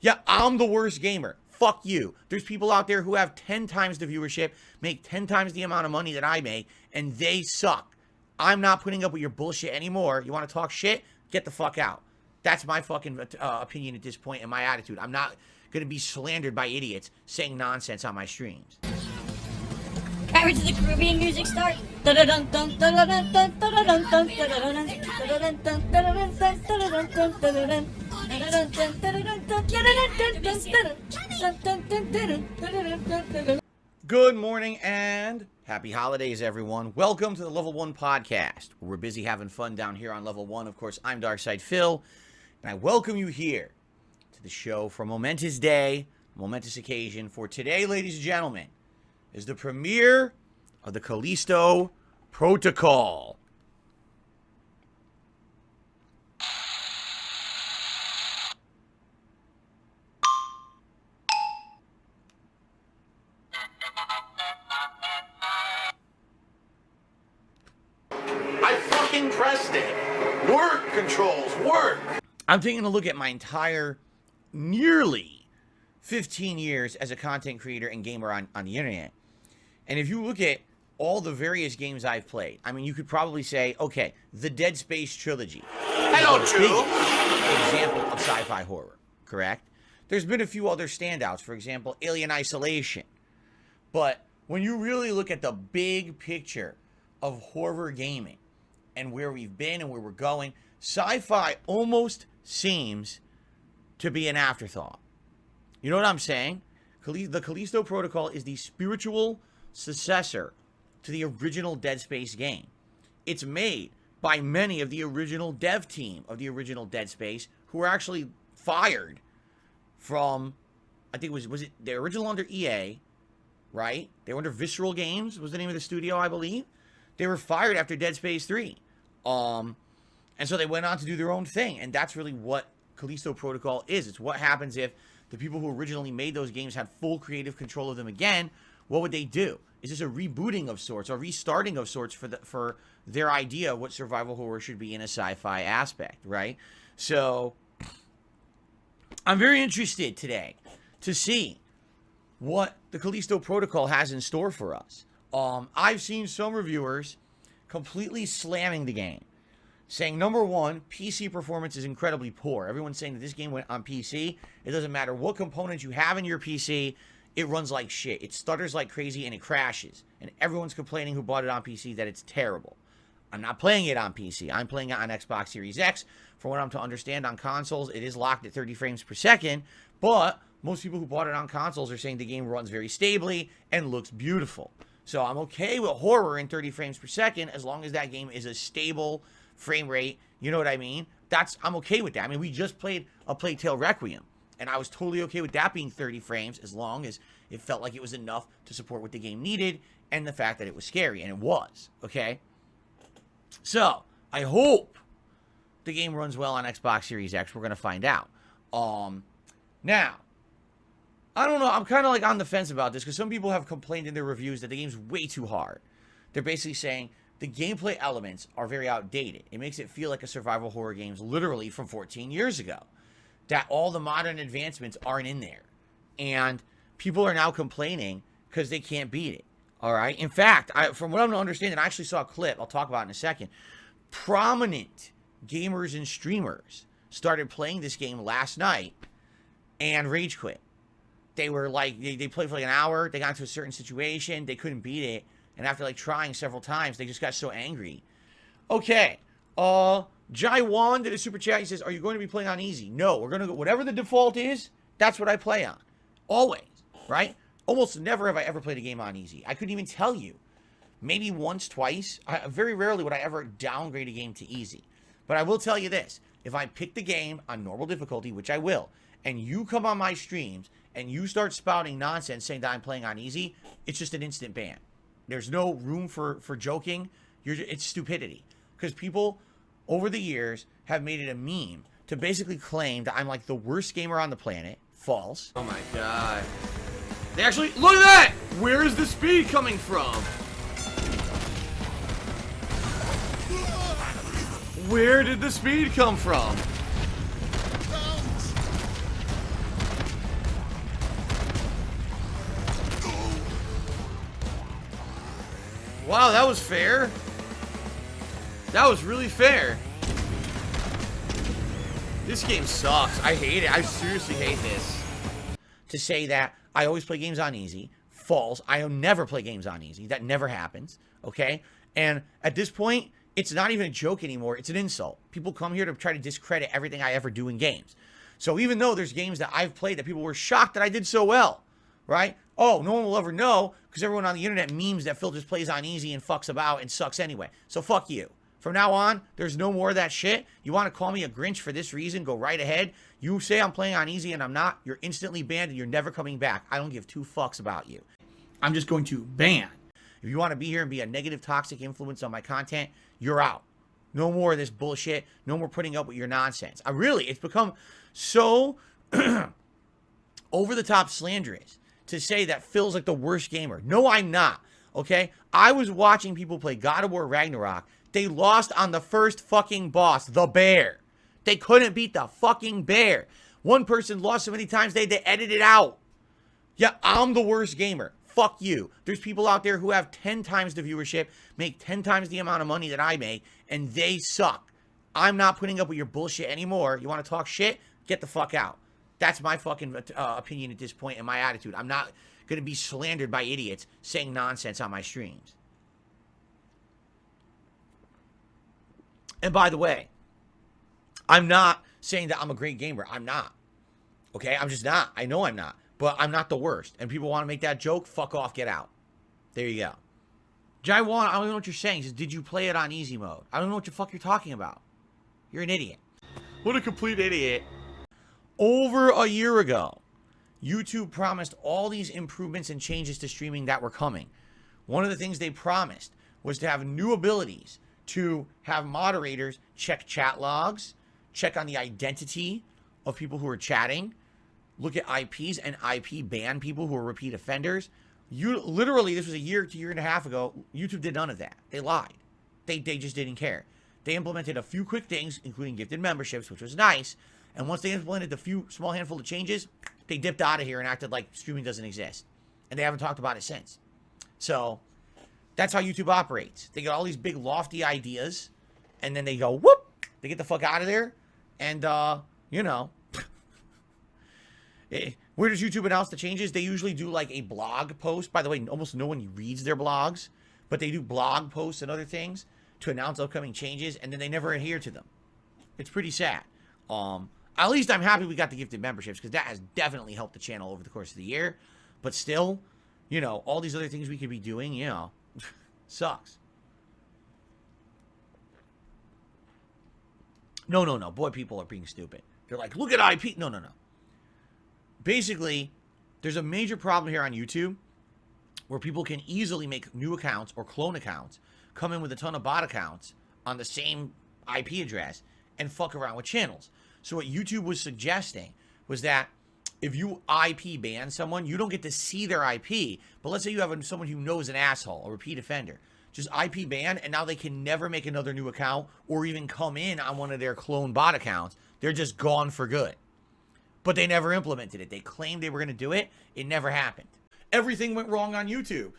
Yeah, I'm the worst gamer. Fuck you. There's people out there who have 10 times the viewership, make 10 times the amount of money that I make, and they suck. I'm not putting up with your bullshit anymore. You want to talk shit? Get the fuck out. That's my fucking opinion at this point and my attitude. I'm not going to be slandered by idiots saying nonsense on my streams. Pirates of the Caribbean music start. Good morning and happy holidays, everyone. Welcome to the Level 1 podcast. We're busy having fun down here on Level 1. Of course, I'm Darkside Phil, and I welcome you here to the show for a momentous day, a momentous occasion. For today, ladies and gentlemen, is the premiere of the Callisto Protocol. I fucking pressed it. Work, controls, work. I'm taking a look at my entire nearly 15 years as a content creator and gamer on the internet. And if you look at all the various games I've played, I mean, you could probably say, okay, the Dead Space trilogy. Hello, Drew. Example of sci-fi horror, correct? There's been a few other standouts, for example, Alien Isolation. But when you really look at the big picture of horror gaming and where we've been and where we're going, sci-fi almost seems to be an afterthought. You know what I'm saying? The Callisto Protocol is the spiritual successor to the original Dead Space game. It's made by many of the original dev team of the original Dead Space, who were actually fired from, I think was it the original under EA, right? They were under Visceral Games, was the name of the studio, I believe. They were fired after Dead Space 3. And so they went on to do their own thing, and that's really what Callisto Protocol is. It's what happens if the people who originally made those games had full creative control of them again. What would they do? Is this a rebooting of sorts, or restarting of sorts for their idea of what survival horror should be in a sci-fi aspect, right? So I'm very interested today to see what the Callisto Protocol has in store for us. I've seen some reviewers completely slamming the game, saying, number one, PC performance is incredibly poor. Everyone's saying that this game went on PC. It doesn't matter what components you have in your PC, it runs like shit. It stutters like crazy and it crashes. And everyone's complaining who bought it on PC that it's terrible. I'm not playing it on PC. I'm playing it on Xbox Series X. From what I'm to understand on consoles, it is locked at 30 frames per second. But most people who bought it on consoles are saying the game runs very stably and looks beautiful. So I'm okay with horror in 30 frames per second as long as that game is a stable frame rate. You know what I mean? I'm okay with that. I mean, we just played A Plague Tale Requiem, and I was totally okay with that being 30 frames as long as it felt like it was enough to support what the game needed and the fact that it was scary, and it was, okay? So, I hope the game runs well on Xbox Series X. We're going to find out. Now, I don't know. I'm kind of like on the fence about this because some people have complained in their reviews that the game's way too hard. They're basically saying the gameplay elements are very outdated. It makes it feel like a survival horror game's literally from 14 years ago. That all the modern advancements aren't in there. And people are now complaining because they can't beat it. All right? In fact, from what I'm understanding, I actually saw a clip. I'll talk about it in a second. Prominent gamers and streamers started playing this game last night and rage quit. They were like, they played for like an hour. They got into a certain situation. They couldn't beat it. And after like trying several times, they just got so angry. Okay. Jai Wan did a super chat. He says, are you going to be playing on easy? No, we're going to go, whatever the default is, that's what I play on. Always, right? Almost never have I ever played a game on easy. I couldn't even tell you. Maybe once, twice. Very rarely would I ever downgrade a game to easy. But I will tell you this. If I pick the game on normal difficulty, which I will, and you come on my streams and you start spouting nonsense saying that I'm playing on easy, it's just an instant ban. There's no room for joking. It's stupidity. Because people over the years have made it a meme to basically claim that I'm like the worst gamer on the planet. False. Oh my god. They actually, look at that! Where is the speed coming from? Where did the speed come from? Wow, that was fair. That was really fair. This game sucks. I hate it. I seriously hate this. To say that I always play games on easy, false. I never play games on easy. That never happens, okay? And at this point, it's not even a joke anymore. It's an insult. People come here to try to discredit everything I ever do in games. So even though there's games that I've played that people were shocked that I did so well, right? Oh, no one will ever know because everyone on the internet memes that Phil just plays on easy and fucks about and sucks anyway. So fuck you. From now on, there's no more of that shit. You want to call me a Grinch for this reason, go right ahead. You say I'm playing on easy and I'm not, you're instantly banned and you're never coming back. I don't give two fucks about you. I'm just going to ban. If you want to be here and be a negative, toxic influence on my content, you're out. No more of this bullshit. No more putting up with your nonsense. It's become so over-the-top slanderous to say that Phil's like the worst gamer. No, I'm not, okay? I was watching people play God of War Ragnarok. They lost on the first fucking boss, the bear. They couldn't beat the fucking bear. One person lost so many times they had to edit it out. Yeah, I'm the worst gamer. Fuck you. There's people out there who have 10 times the viewership, make 10 times the amount of money that I make, and they suck. I'm not putting up with your bullshit anymore. You want to talk shit? Get the fuck out. That's my fucking opinion at this point and my attitude. I'm not going to be slandered by idiots saying nonsense on my streams. And by the way, I'm not saying that I'm a great gamer. I'm not. Okay? I'm just not. I know I'm not. But I'm not the worst. And people want to make that joke, fuck off, get out. There you go. Jaiwan, I don't know what you're saying. He says, did you play it on easy mode? I don't know what the fuck you're talking about. You're an idiot. What a complete idiot. Over a year ago, YouTube promised all these improvements and changes to streaming that were coming. One of the things they promised was to have new abilities to have moderators check chat logs, check on the identity of people who are chatting, look at IPs and IP ban people who are repeat offenders. Literally, this was a year to year and a half ago. YouTube did none of that. They lied. They just didn't care. They implemented a few quick things, including gifted memberships, which was nice. And once they implemented the few small handful of changes, they dipped out of here and acted like streaming doesn't exist. And they haven't talked about it since. So that's how YouTube operates. They get all these big lofty ideas, and then they go, whoop, they get the fuck out of there. And, you know, where does YouTube announce the changes? They usually do like a blog post. By the way, almost no one reads their blogs, but they do blog posts and other things to announce upcoming changes, and then they never adhere to them. It's pretty sad. At least I'm happy we got the gifted memberships because that has definitely helped the channel over the course of the year. But still, you know, all these other things we could be doing, you know, sucks. No. Boy, people are being stupid. They're like, look at IP. No. Basically, there's a major problem here on YouTube where people can easily make new accounts or clone accounts, come in with a ton of bot accounts on the same IP address, and fuck around with channels. So what YouTube was suggesting was that if you IP ban someone, you don't get to see their IP. But let's say you have someone who knows an asshole, a repeat offender. Just IP ban, and now they can never make another new account or even come in on one of their clone bot accounts. They're just gone for good. But they never implemented it. They claimed they were going to do it. It never happened. Everything went wrong on YouTube.